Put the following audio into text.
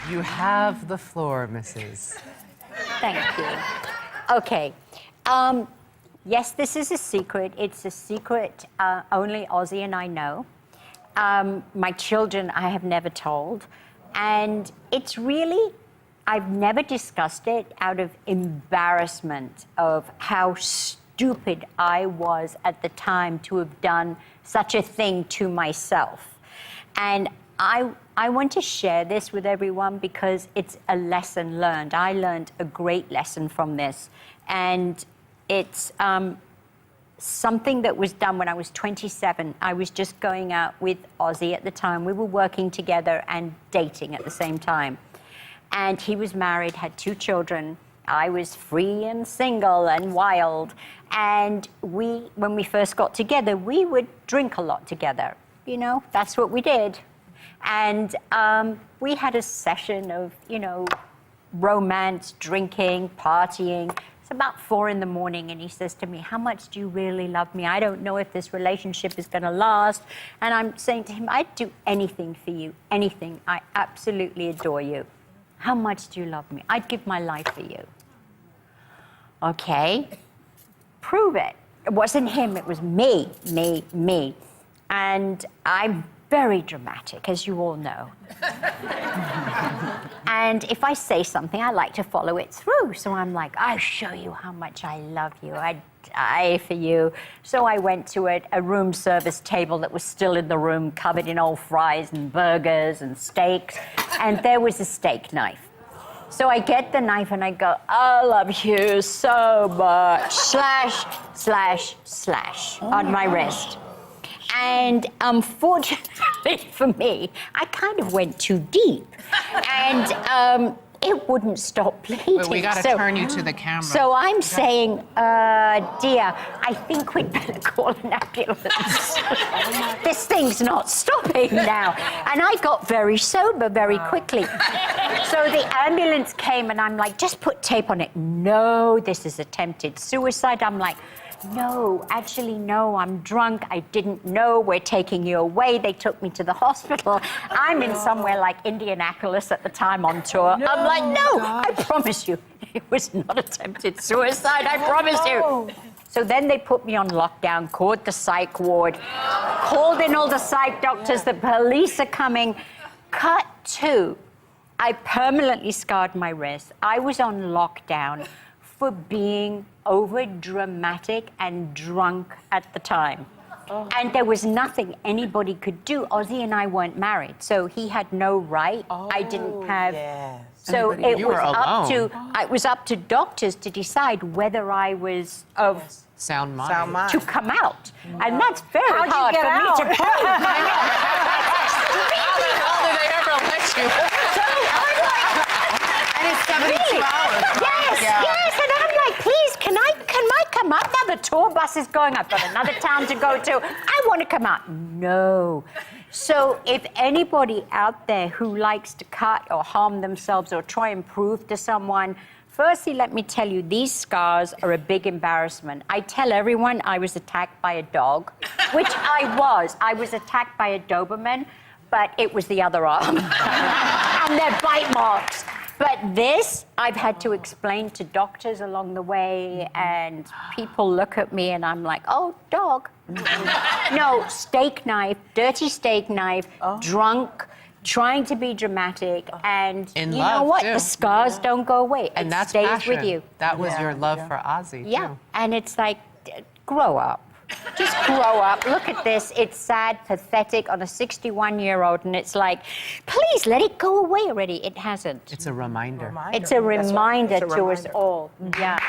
You have the floor, Mrs. Thank you. Okay. Yes, this is a secret. It's a secret only Ozzy and I know. My children, I have never told. And it's really, I've never discussed it out of embarrassment of how stupid I was at the time to have done such a thing to myself. And I want to share this with everyone because it's a lesson learned. I learned a great lesson from this. And it's something that was done when I was 27. I was just going out with Ozzy at the time. We were working together and dating at the same time. And he was married, had 2 children. I was free and single and wild. And when we first got together, we would drink a lot together. You know, that's what we did. And we had a session of, you know, romance, drinking, partying. It's about 4 in the morning, and he says to me, "How much do you really love me? I don't know if this relationship is going to last." And I'm saying to him, "I'd do anything for you, anything. I absolutely adore you. How much do you love me? I'd give my life for you." Okay, prove it. It wasn't him, it was me. And I'm very dramatic, as you all know. And if I say something, I like to follow it through. So I'm like, "I'll show you how much I love you. I'd die for you." So I went to a room service table that was still in the room, covered in old fries and burgers and steaks. And there was a steak knife. So I get the knife and I go, "I love you so much." Slash, slash, slash on my wrist. And unfortunately for me, I kind of went too deep. And it wouldn't stop bleeding. But we got to turn you to the camera. So I'm saying, "Dear, I think we'd better call an ambulance. This thing's not stopping now." And I got very sober very quickly. So the ambulance came and I'm like, "Just put tape on it." "No, this is attempted suicide." I'm like, "No, actually, no, I'm drunk. I didn't know. We're taking you away." They took me to the hospital. I'm in somewhere like Indianapolis at the time on tour. I'm like, "No, I promise you, it was not attempted suicide. I promise you." So then they put me on lockdown, called the psych ward, called in all the psych doctors. The police are coming. Cut to, I permanently scarred my wrist. I was on lockdown for being over-dramatic and drunk at the time. Oh. And there was nothing anybody could do. Ozzy and I weren't married, so he had no right. I didn't have... Yes. So it was up to doctors to decide whether I was of sound mind to come out. And that's very hard for me to prove. How the hell did they ever let you? So I'm like... And it's 72 hours. Yes, and I'm like, "Please, can I come up now? The tour bus is going. I've got another town to go to. I want to come out." No. So if anybody out there who likes to cut or harm themselves or try and prove to someone, firstly, let me tell you, these scars are a big embarrassment. I tell everyone I was attacked by a dog, which I was. I was attacked by a Doberman, but it was the other arm. And they're bite marks. But this, I've had to explain to doctors along the way, and people look at me and I'm like, "Oh, dog." No, steak knife, dirty steak knife, drunk, trying to be dramatic, and In you love, know what? too. The scars don't go away. And it that's stays passion. with you. That was your love for Ozzy, Yeah, too. and it's like, grow up. Just grow up. Look at this. It's sad, pathetic on a 61-year-old, and it's like, please let it go away already. It hasn't. It's a reminder. It's a reminder to us all. Yeah.